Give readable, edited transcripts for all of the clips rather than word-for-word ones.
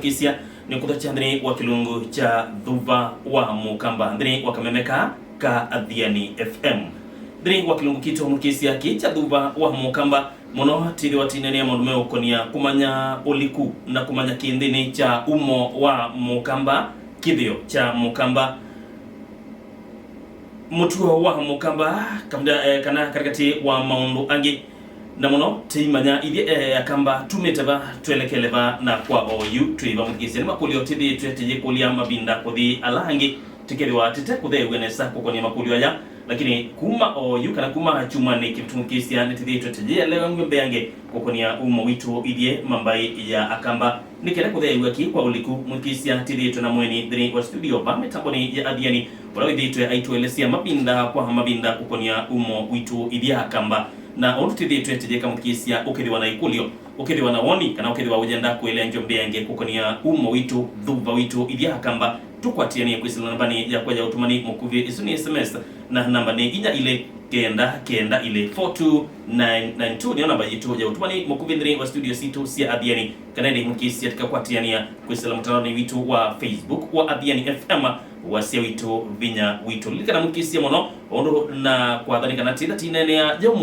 Kisia ni kuthacha ndini wa kilungu cha dhuva wa mukamba ndini wa kamemeka ka Adhiani FM ndini wa kilungu kito mukisia kicha dhuva wa mukamba mono tiri watinene malume ukonia kumanya uliku na kumanya kindini cha umo wa mukamba kithio cha mukamba mutuo wa mukamba kana katikati wa maundu angi na muno timanya ithie akamba tumetaba twelekeleva na kwa oyu twiva mugisi ni makulio tithi tweteje kulia mabinda kuthi alangi tikeliwa tete kuthewe nesa kukonia makulio aya lakini kuma oyu kana kuma chuma ni kitungisia ni tithi tweteje lewa ngombe yange kukonia umo witu ithie mambai ya akamba nikele kuthewe ki kwa uliku mugisia tithi tuna mweni ndini wa studio ba mitamboni ya Adhiani wala ithitwe aitwelesia mabinda kwa mabinda kukonia umo witu ithie akamba na orutithi tweteje kamukisia ukithiwa na ikulio ukithiwa na woni kana ukithiwa ujenda kuelea njombe yange kukonia umo witu dhuva witu ithia akamba tukwatiania kwisila nambani ya kwaja utumani mukuvi isuni SMS na namba ni inya ile kenda ile 42992 ni namba yitu ya utumani mukuvi ndini wa studio situ sia Adhiani kana ndi mukisia tikakwatiania kwisila mtandaoni witu wa Facebook wa Adhiani FM wasia witu vinya witu likana mukisia mono ondo na kwa dhani kana tida tinenea jo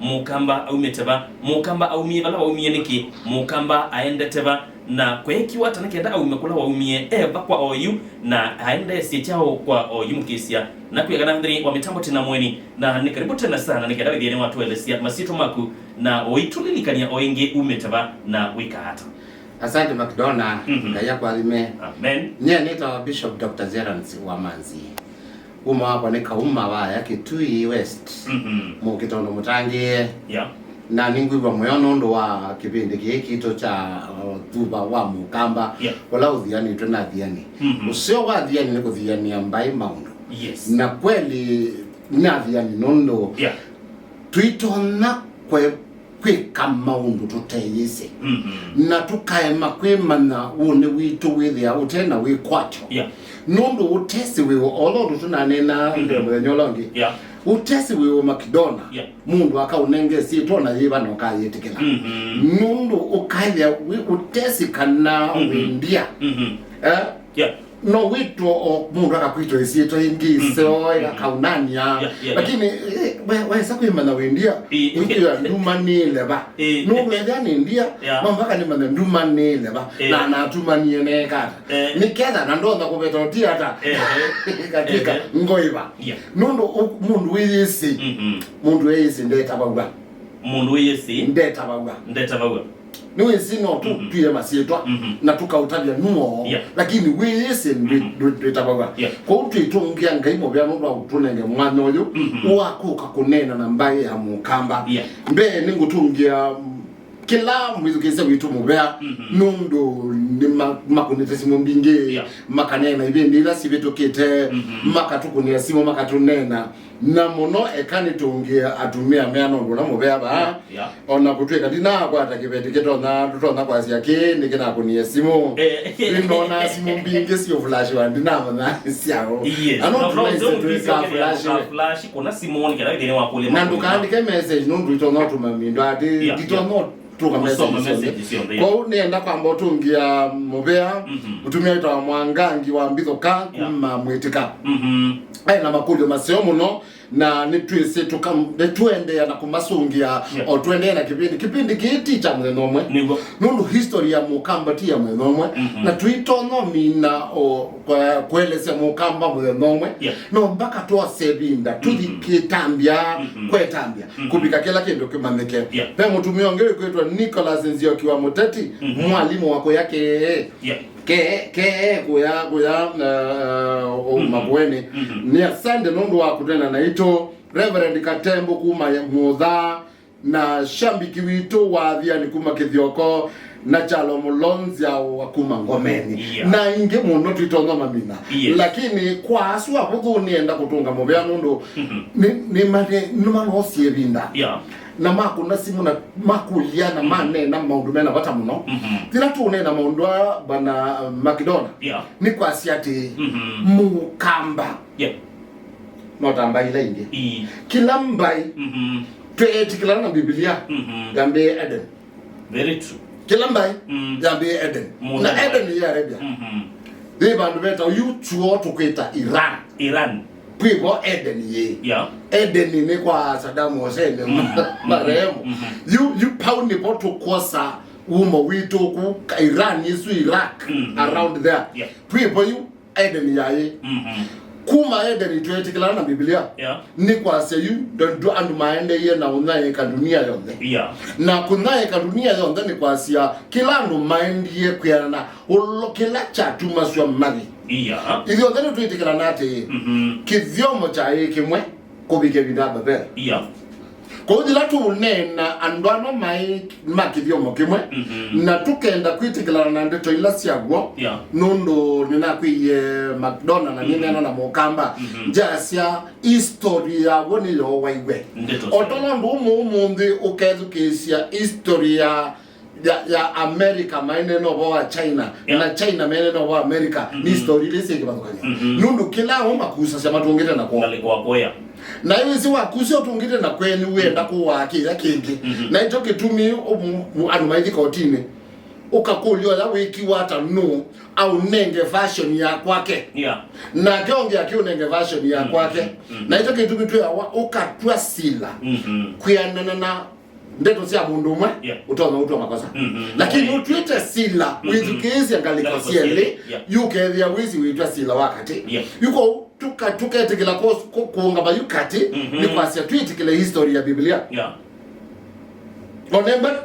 mukamba au meteba mukamba au mivala au mieniki mukamba aende teba na kwekiwa tanakenda au mekula wa umie eva kwa oyu na aende sichao kwa oyu mukisia na kuyagana ndri wa mitambo tena mweni na nikaribu tena sana nikenda withiene watu elesia masito maku na oitulilikania oinge umeteba na wika hata. Asante Macdona ngaya kwa alime. Amen. Nye nita Bishop Dr. Zerans wa Manzi. Uma hapa ni kauma wa ya Kitui West. Mu kitondo mutangi. Yeah. Na ningwiwa moyono ndo wa kipindi kito cha dhuva wa mukamba. Yeah. Wala Udhiani tuna Adhiani. Usio wa Adhiani ni kudhiani ambai maundu. Yes. Na kweli na Adhiani nondo. Yeah. Tuitona kwika maundu tuteyise na tukaema kwemana une witu withia utena wikwacho nundu utesi wiwo olodu tunanena ndemwe nyolongi utesi wiwo Macdona mundu akaunenge sitona yiva nokayetikela nundu ukaithia utesi kana windia no witu o mundu akakwitwa isito ingiso akaunania lakini wesa kwimana windia windia ndumanile ba nundu ethani india mambaka ni mana ndumanile ba na natumanie nekata niketha na ndonda kubetotia hata katika ngoiva nundu mundu wiyisi mundu wiyisi ndetabauga mundu wiyisi ndetabauga niwe sino tu tuye masitwa na tukautabia nuo lakini wese ndetabaga kwa utuitungia ngaimo bya mundu utunenge mwana oyo wakuka kunena na mbaye ya mukamba mbe ningutungia kila mwizu kese witu mubea nundu ni makunete simu mbinge makanena ibendira sibetokete makatukunia simu makatunena na muno ekani tungia atumia meano ndo na mubea ba ona kutweka dina kwa atakibetiketo na tutona kwa siake nikena kunia simu ndona simu mbinge sio flash wa ndina na siao ano flash kuna simu ni kana dine wa kule na ndukandike message nundu itona tumamindo ati ditona tuka message kwa unenda kwamba utungia mubea utumia ita mwangangi wa mbithoka kuma mwitika na makulio maseo muno na nitwise tuende na kumasungia o tuende na kipindi kiti cha mwenomwe nundu history ya mukamba ti ya mwenomwe na tuitono mina o kueleza mukamba mwenomwe no mpaka tuosebinda tudikitambia kwetambia kubika kila kindu kimanike pe mutumio ngere kwetwa Nicholas Nzioki wa Muteti mwalimu wako yake kuya mabweni ni asande nundu wa kutena na ito Reverend Katembo kuma ya Mudha na shambiki wito wa Adhiani kuma Kithioko na Chalo Mulonzi wa kuma Ngomeni na inge muno tuitono mamina lakini kwa aswa huku nienda kutunga mubea nundu ni mano siebinda na makuna simu na makulia na mane na maundu mena bata muno tira tune na maundu bana Macdona ni kwa siati mukamba notamba ile inge kila mbai tuetikila na Biblia gambe Eden very true kila mbai jambi Eden na Eden ya Arabia they bandu beta you chuo tukwita Iran Pivo Eden ye. Yeah. Eden ni kwa Saddam Hussein marehemu. You pound ni poto kosa wito ku Iran yesu Iraq around there. Yeah. Pivo you Eden ya ye. Kuma Eden tuetikala na Biblia. Yeah. Ni kwa se you do andu maende ye na unaye ka dunia yonde. Yeah. Na kunaye ka dunia yonde ni kwa sia kila andu maende ye kuyana ulokela chatu maswa mali. Yeah. Iyo ndani tuitikala nate kithyomo cha kimwe kubike bidaba be. Yeah. Ko dila tu nena andwano mai makithyomo kimwe na tukenda kwitikala na ndeto ila siagwo. Yeah. Nondo ninakwiye McDonald na nina na mukamba jasia historia woni yo waiwe. Otono ndumu ndi ukezukesia historia ya America maeneno wa China na China maeneno wa America ni story lese kibazokanya nundu kila homa kusa sema tungite na kwa koya na hiyo si wakusi otungite na kweni uenda kuwa kila kingi na hicho kitumi anu maidi kotini ukakulio la wiki wata no au nenge version ya kwake na kionge akiu nenge version ya kwake na hicho kitumi tu ukatwa sila kuyanana na ndeto sia mundu mwe utona uto makosa lakini utwite sila wizikezi angalika siele yuke thia wizi witwa sila wakati yuko tuka etikila kuunga bayukati ni kwa sia tweetikila history ya Biblia onemba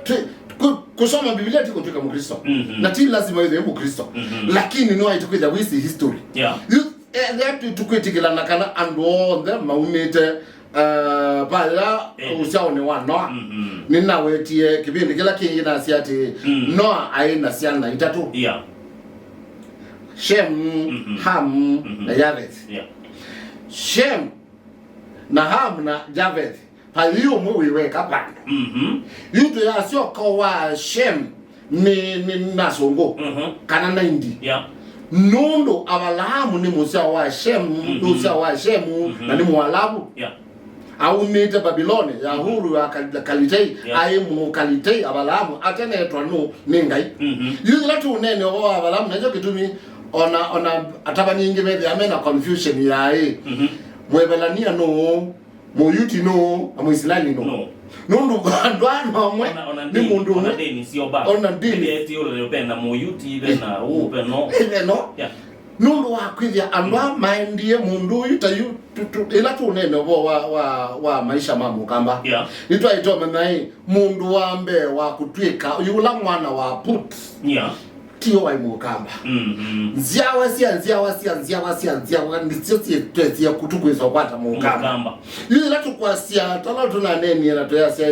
kusoma Biblia tiko tuka mkristo na ti lazima iwe mkristo lakini no aitukweza wizi history you tukwetikila nakana ando the maumete bala usiaone wano nina wetie kipindi kila kingi na siati Noa aina siana itatu Shem Ham na Yaveth Shem na Ham na Yaveth palio mwiweka panda yuto ya sio kwa Shem ni nasongo kana na indi nondo abalamu ni musa wa Shem na ni mwalabu au mita Babiloni ya huru ya Kalitei ai mu Kalitei abalamu atene etwanu ningai yuzila tu nene wa abalamu najo kitumi ona ataba nyingi mede amena confusion ya ai mwebelania no moyuti no amuislami no nundu bandwana mwe ni mundu ona deni sio ba ona deni eti ole pena moyuti bena upe no yeah nundu wakwithia andwa maendie mundu yutayu ila tu nene wa maisha mamu kamba nitwa itoma nai mundu wambe wa kutwika yula mwana wa put tio wa mukamba nziawa nditsitsi kutukwizwa kwata mukamba yila tu kwasia tala tuna neni na toyasia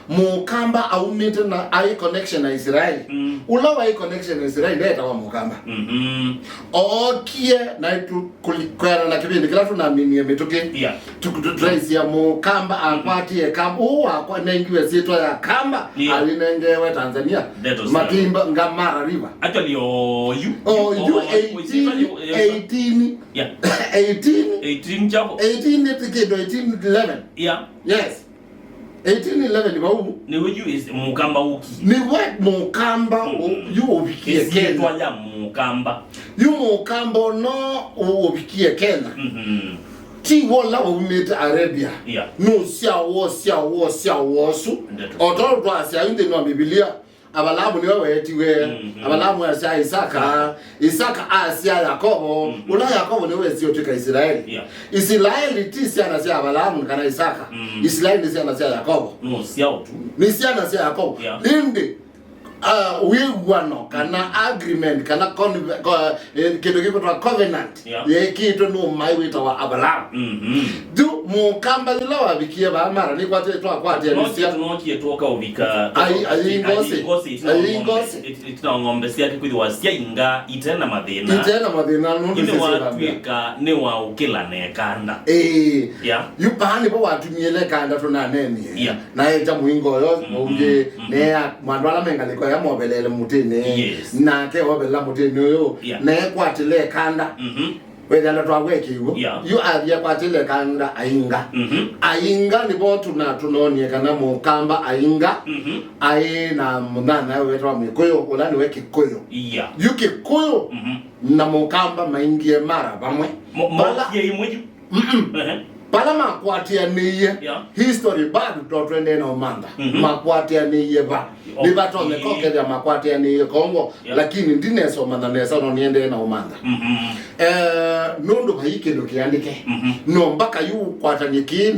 mukamba au mete na ai connection na Israel ulawa ai connection na Israel ndeta wa mukamba okie na tu kulikwera na kibindi kila tuna mini metoke tukutrace ya mukamba akwati kamba kwa nengiwe sitwa ya kamba alinengewe Tanzania Matimba Ngamara River actually you 18 chavo 18 tikido 1811 yes 1811 bau ni weju is mukamba uki ni what mukamba you obikie Kenya ya mukamba you mukamba no obikie Kenya ti wola o made Arabia no sia wo su odo asia inde no Biblia abalamu ni wewe etiwe abalamu asia Isaka asia Yakobo ula Yakobo ni wewe sio tika Israeli Israeli tisi anasia abalamu kana Isaka Israeli ni anasia Yakobo no sia tu ni sia anasia Yakobo linde wigwano kana agreement kana kitu kiko covenant ye kitu no maiwita wa abalamu du mukamba lawa bikie ba mara ni kwate kwate ni sia no kietoka ubika ai ngosi itna ngombe sia kwithwa sia inga itena mathina no ni watwika ni wa ukila ne kanda yupani bo watumiele kanda tuna neni na eta muingo yo unge ne mandwala mengaliko ya mobelele mutene na ke obela mutene yo na kwatile kanda wethe na twaweke iwo yu athia kwatile kanda ainga ainga ni bo tunonie kana mukamba ainga ai na munana wetwa mikoyo ulani weke koyo yu kikoyo na mukamba maingie mara bamwe bala ye imweju bala makwatia niye history bado twende na umanda makwatia niye ba ni bato mekoke ya makwatia niye Kongo lakini ndineso manda nesa no niende na umanda nondo bahike ndo kiandike no mpaka yu kwatanyiki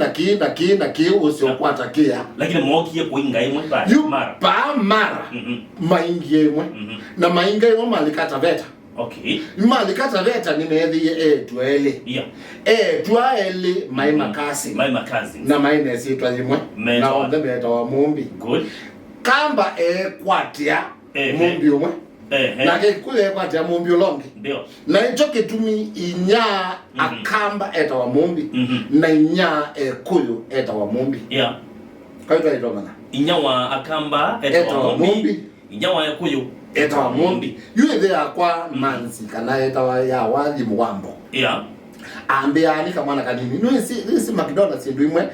na ki usio kwatakia lakini mokie kuinga imwe mara ba mara maingie imwe na mainga imwe malikata veta. Okay. Malikata veta ni nethi twele. Twele mai makasi. Mai makasi. Na mai nesi twazimwe. Na onda beta wa mumbi. Good. Kamba kwatia mumbi umwe. Na kule kwatia mumbi longi. Ndio. Na hicho kitumi inya akamba eta wa mumbi na inya kuyu eta wa mumbi. Yeah. Kwa hiyo ito mana. Inya wa akamba eta wa mumbi. Inya wa kuyu eta wa mumbi. Yule dhea kwa mansi kana eta wa ya wazi mwambo. Yeah. Ambia ni kama na kanini no si McDonald's sinduimwe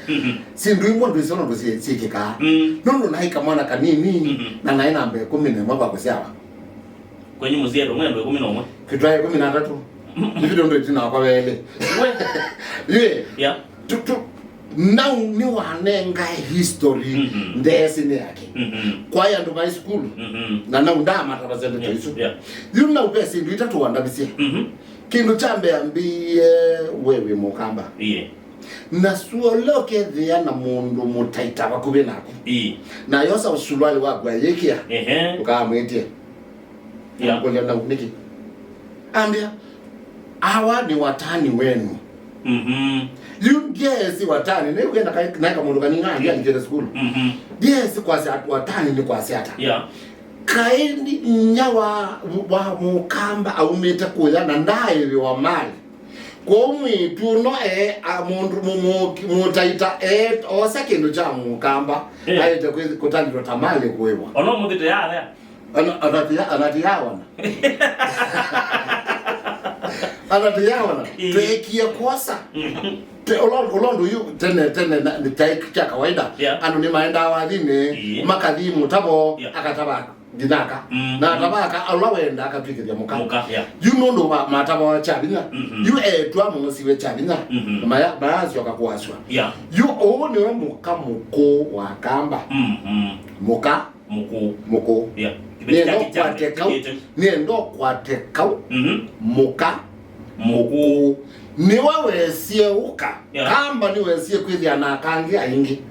sinduimwe ndisono ndosiyekeka nono na hika mwana kanini na naina ambe 10 mwaka kusiawa kwenye muzero mwendo 11 kitwaye 13 ndivido ndo tina kwa wele ye yeah tu now ni wanenga history ndesi ni yake kwa ya ndo my school na ndama tabazende hizo you know best ndita tu wandabisia kindu chambe ambie wewe mukamba na suoloke dhia na mundu mutaita bakube nako na yosa usulwali wagwa yekia ukamwetie kule na uniki ambia hawa ni watani wenu you yes watani ne ugenda kaika mundu kaninga ndia ngere school yes kwa watani ni kwa siata kaini nyawa wa mukamba au meta kuya na ndaye wa mali ko mwitu no amundu mutaita osakendo cha mukamba aite kutandiro tamale kuwewa ono mudite yale anatiyawana anatiyawana twekia kosa Olondo yu tene na nitaiki cha kawaida anu ni maenda wadhine makadhi mutabo akataba dinaka na atabaka alawenda akapikiria muka you know matabo wa chabina you twa musiwe chabina mayazi wakakuaswa you one we muka muko wa kamba muka muko niendo kwatekau muka muku niwawesie uka kamba niwesie kwithia na kangi aingi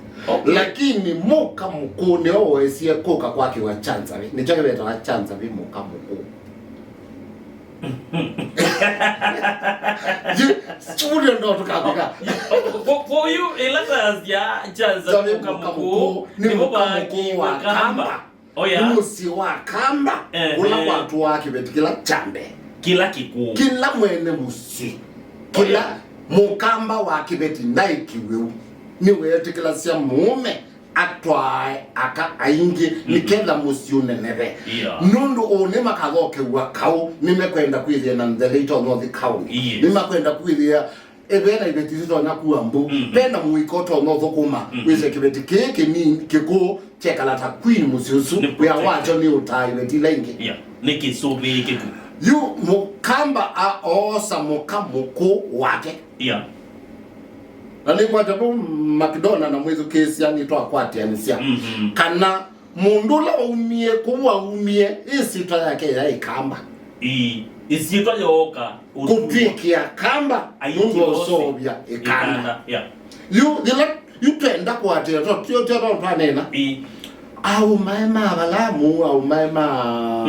lakini muka muku niwawesie kuka kwake wa chanza ni chake beta wa chanza vi muka muku churi ndo tukapika for you ilatas ya chanza muka muku ni muka muku wa kamba musi wa kamba ula watu wake beti kila chambe kila kiku kila mwene musi kila mukamba wa kibeti naikiwe ni wete kila sia mume atwae aka aingi nikenda musi uneneve nundu one makagoke wa kau nimekwenda kwithia na Ndeleito North County nimekwenda kwithia ebena ibeti zito na kuambu pena muikoto no thukuma wise kibeti keke ni kiko chekala ta queen musiusu ya wacho ni utai beti lengi nikisubi kiku yu mukamba osa mukamuko wake nani kwa tabu McDonald na mwezo kesi yani to akwati anisia kana mundula umie kuwa umie isitwa yake ya ikamba isitwa yoka kupikia kamba mungu osobya ikanda you tenda kwa tena to panena au maema balamu au maema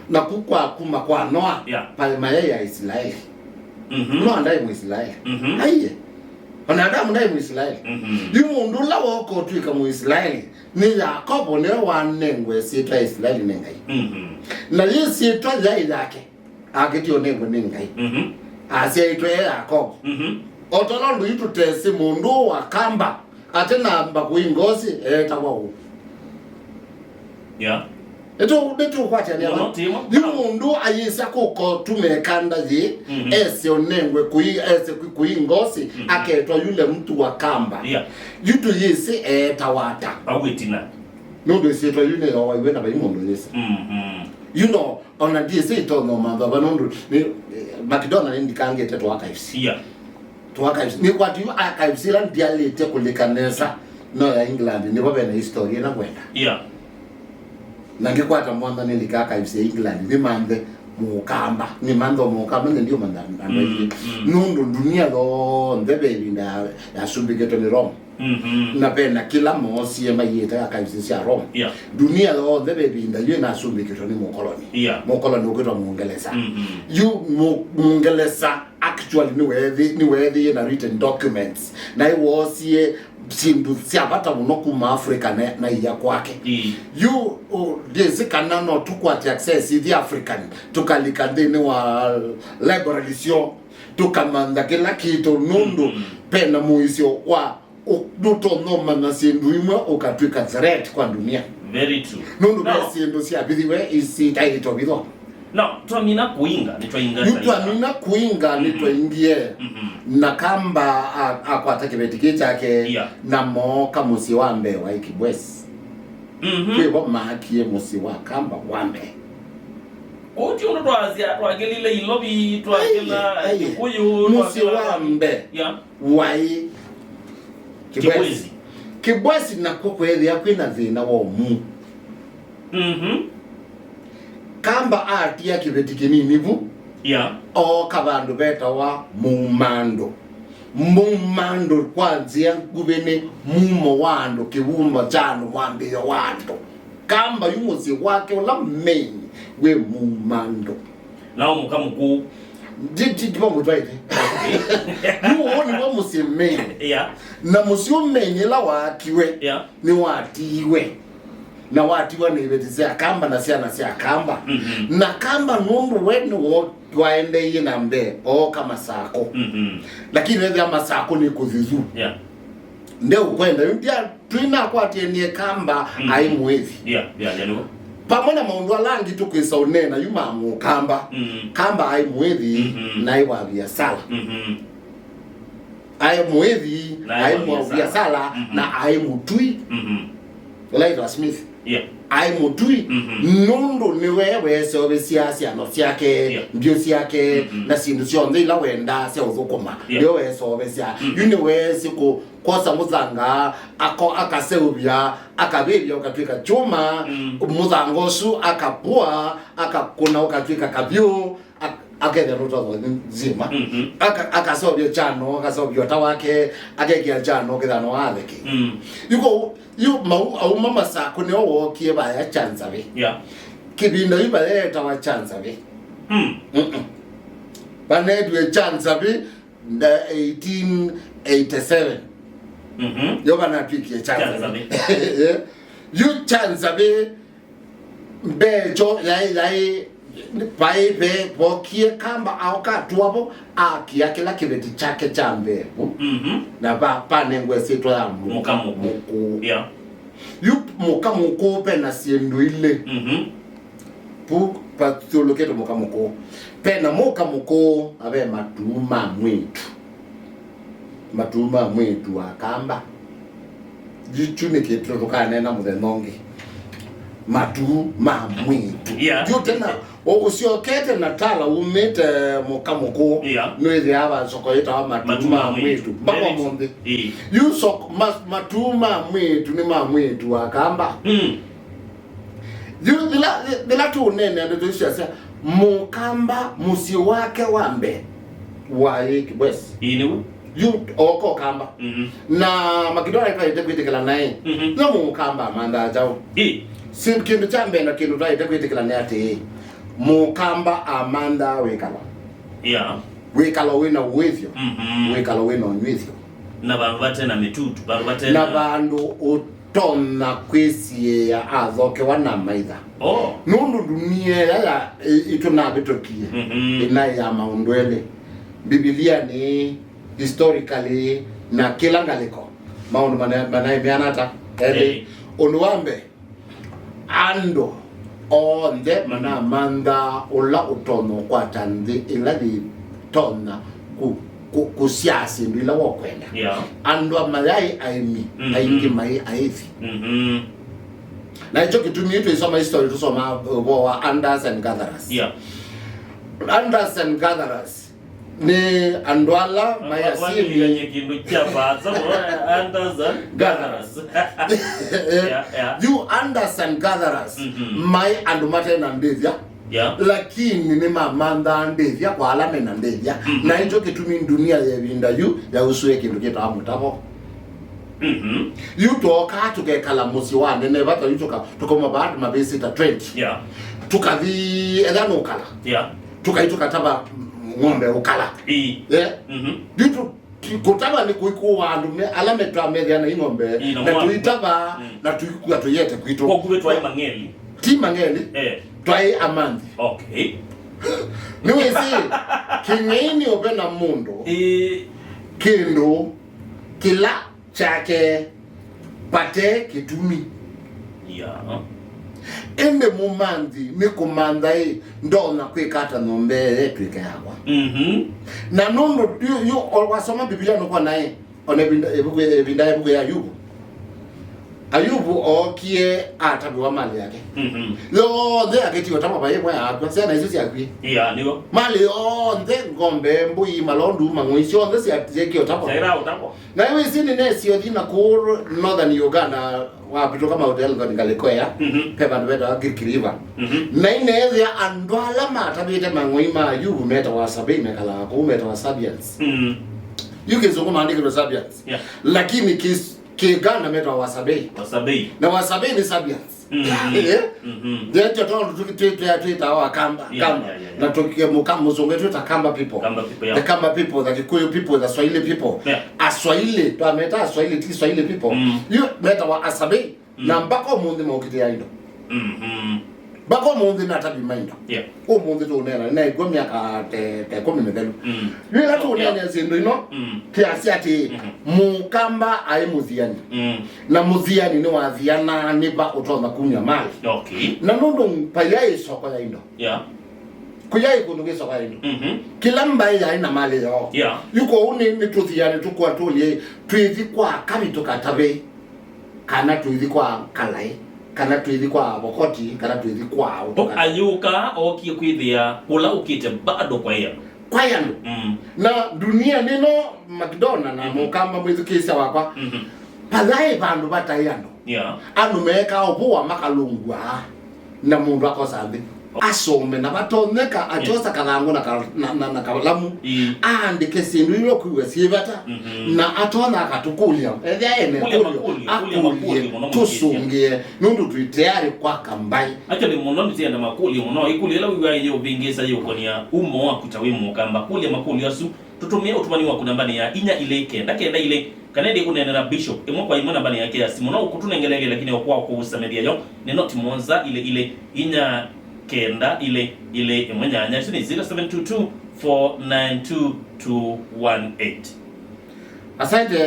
na kukwa kuma kwa Noa pale mayai ya Israeli Noa ndaye Muisraeli aiye wanadamu ndaye Muisraeli yumundu la woko tuika Muisraeli ni Yakobo ne wanengwe sita Israeli nengai na yesi sita yake akitio nengwe nengai asia itwe Yakobo otolondo itutese mundu wa kamba atena mbakuingosi tawa Eto kwacha ni aba. Yumundu ayisa koko tumekanda je ese onengwe kui ngosi aketwa yule mtu wa kamba. Yutu yese tawata. Awetina. No do se to yune o iwe na ba imondo yese. You know on a DC to no mother banondo ni McDonald ndikange teto archives. To archives ni kwati yu archives lan dialete kulikanesa no ya England ni babe na history na kwenda. Nangekwata mwanda nilikaka ifse England ni mande mukamba ni mando mukamba ndio mandanda nundu dunia lo ndebe linda ya sumbiketo ni Rome na pena kila mosi ya mayeta akaifse ya Rome dunia lo ndebe linda yeye na sumbiketo ni mokoloni ukitwa Muingereza you Muingereza actually ni worthy na written documents na it was ye sindu siapata munoku ma Africa na iya kwake you dezikana no tukwati access the African tukalikandene wa liberalisation tukamanda kila kitu nundu pena muisio wa duto no mana sindu imwe ukatwika threat kwa dunia very true nundu sindu siabidiwe isi taito bido no twamina kuinga nitwaingie na kamba akwata kibetiki chake na moka musi wambe wa Kibwesi kwibo makie musi wa kamba wambe oti uno twagelile ilobi twagela kuyu musi wambe wai Kibwesi na kokweli yakwina thina wo mu kamba ati ya kibetiki nini vu o kabandu beta wa mumando kwanzia gubene mumo wando kibumba chano mwambio wando kamba yumuzi wake wala main we mumando nao mukamuku ndipo mutwaite nuoni wa musimeni na musiumenye la wakiwe ni watiwe na watiwa ni betizea kamba na sia kamba na kamba nundu wenu waende yina mbe o kama sako lakini wezi ama sako ni kuzizu nde ukwenda yundia tuina kwa tienie kamba haimwezi pamona maundu alangi tukwisa unena yumamu kamba haimwezi na iwa biasala haimwezi haimwa biasala na haimutui Elijah Smith haimutui nundu ni wewe sobe siasa no siake ndio siake na sindu sionde ila wenda sia uzukuma ndio wewe sobe sia yuni wewe siku kosa muzanga akaseubia akabibia ukatwika chuma muzangosu akapua akakuna ukatwika kabyu akenda roto nzima akasobia chano akasobia tawake akekia chano kidano aleke yuko au mama sako ne owokie ba ya chanza be kibinda ibaleta wa chanza be banedwe chanza be 1887 yoba na piki chanza be you chanza be bejo yai paipe pokie kamba auka tuwapo akia kila kibeti chake chambe na panengwe sito ya mukamuku mukamuku pena siendu ile pu patoloketo mukamuku pena mukamuku abe matuma mwitu akamba jichune ketro tokanena muthenongi matuma mwitu tena usiokete na tala umete mukamuku nwezi haba sokoita wa matuma mwitu baba monde yuso matuma mwitu ni mwitu akamba bila tu nene ndo tushasa mukamba musi wake wambe wae Kibwesi inu yu oko kamba na makidora itakuitikala naye no mukamba manda jao sim kindu chambe na kindu itakuitikala naye ate mukamba amanda wekala wekala wena uwezyo wekala wena uwezyo na barubate na mitutu barubate na bandu utona kwesi ya azoke wana maitha nundu dunia ya itunabitokie ina ya maundwele Biblia ni historically na kila ngaliko maundu manaimeanata unuambe ando onde mana manda ola utono kwa tandi ila di tona ku siasi ndila wokwenda andwa mayai aimi aingi mai aithi na hicho kitumia itu isoma history tusoma wa Anders and Gatherers. Anders and Gatherers ni andwala mayasili yenye kindu chapa Anders and Gatherers. You Anders and Gatherers mai andumate na ndevya lakini ni mamanda ndevya kwa alame na ndevya na hicho kitumia dunia ya vinda yu ya usue kindu kita amutako yutoka tukekala musi wane nevata yutoka tukoma baada mabesi ta 20 tukavi edano ukala tukaituka taba ng'ombe ukala yutu kutaba ni kuikuwa andume alame twamedia na ng'ombe na tuitaba na tuikuwa tuyete kuito kwa kuwe twai mangeli ti mangeli twai amandi niwezi kingeini opena mundo kindu kila chake pate kitumi ende mumandi mikumanda ndona kwikata nombele twike yakwa na nondo yu wasoma Biblia no kwa naye one binda ebuge ya Ayubu okie atabiwa mali yake yo nde aketiwa tama baye mwa akwa sana hizo siakwi nigo mali nde ngombe mbui malondu mangwisi nde siatike otapa saira otapa na hiyo isini nesi odina ku Northern Uganda wapito kama hotel ndo ngalekoya pepa ndo agirikiriva na ine ya andwala matabite mangwima Ayubu meta wa sabi mekala ko meta wa Sabians yukizo kuma andike Sabians lakini Kigana meta wasabei na wasabei ni Sabians ndio tondo tukitwita wa kamba na tukiye mukamba zonge twita kamba people the Kamba people, the Kikuyu people, the Swahili people Aswahili to meta Aswahili ti Swahili people you meta wa asabei na mbako mundi mokiti yaindo bako mundi na tabi maindo o mundi to nena na igomya ka te komi medelu yela to nena zindo ino kiasi ati mukamba ai muziani na muziani ni wathiana ni ba utona kunya mali na nondo payai soko ya indo kuyai kunduge soko ya indo kila mbai ya ina mali yo yuko uni ni tuthiani tukwa tulie twithi kwa kabito katabe kana twithi kwa kalai kana twithi kwa bokoti kana twithi kwa utoka ayuka okie kwithia ula ukite bado kwa yando na dunia nino McDonald na mukamba mwithukisa wakwa padai bandu batayando anu meka obuwa makalungwa na mundu akosambe asome na batoneka ajosa kalango na kalamu andike sindu ilo kuwe sivata na atona akatukulia ene akulie tusungie nundu tuiteari kwa kambai akali muno ntienda makuli muno ikuli ela wiwa yo bingisa yo konia umo akutawe mukamba kuli makuli asu tutumia utumani wa kunambani ya inya ile kenda ile kanende kunenera bishop emo kwa imana bani yake ya simono ukutunengelege lakini okwa ko usamedia yo ni not monza ile inya kenda ile emanyanya ni 0722492218. Asante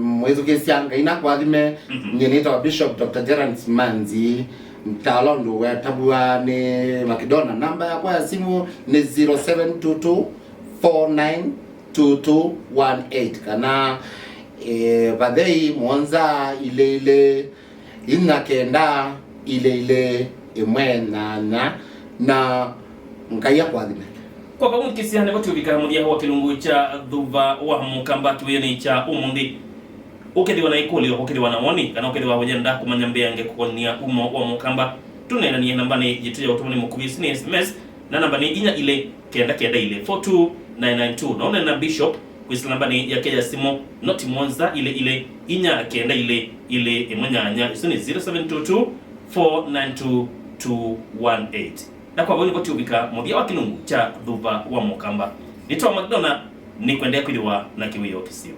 mwezo kesianga inakwadime nyenita wa Bishop Dr. Gerald Manzi mtalondo wa tabua ni Makedona namba ya kwa simu ni 0722492218 kana badei mwanza ile inakenda ile imwena na nkaya kwadime kwa bamu kisiane batu bikaramudia wa kilungu cha dhuva wa mukamba tuwene cha umundi ukedi wana ikuli ukedi wana woni kana ukedi wa wajenda kumanyambe yange kukonia umo wa mukamba tunena ni nambani jituja utumani mukubisi ni SMS na nambani inya ile kenda ile 42992 naona na Bishop kwa nambani ya keja simu not monza ile inya kenda ile emanyanya isuni 0722492218 na kwa woni batu bika mudia wa kilungu cha dhuva wa mukamba nitoa McDonald ni kuendea kuliwa na kiwiyo kisio.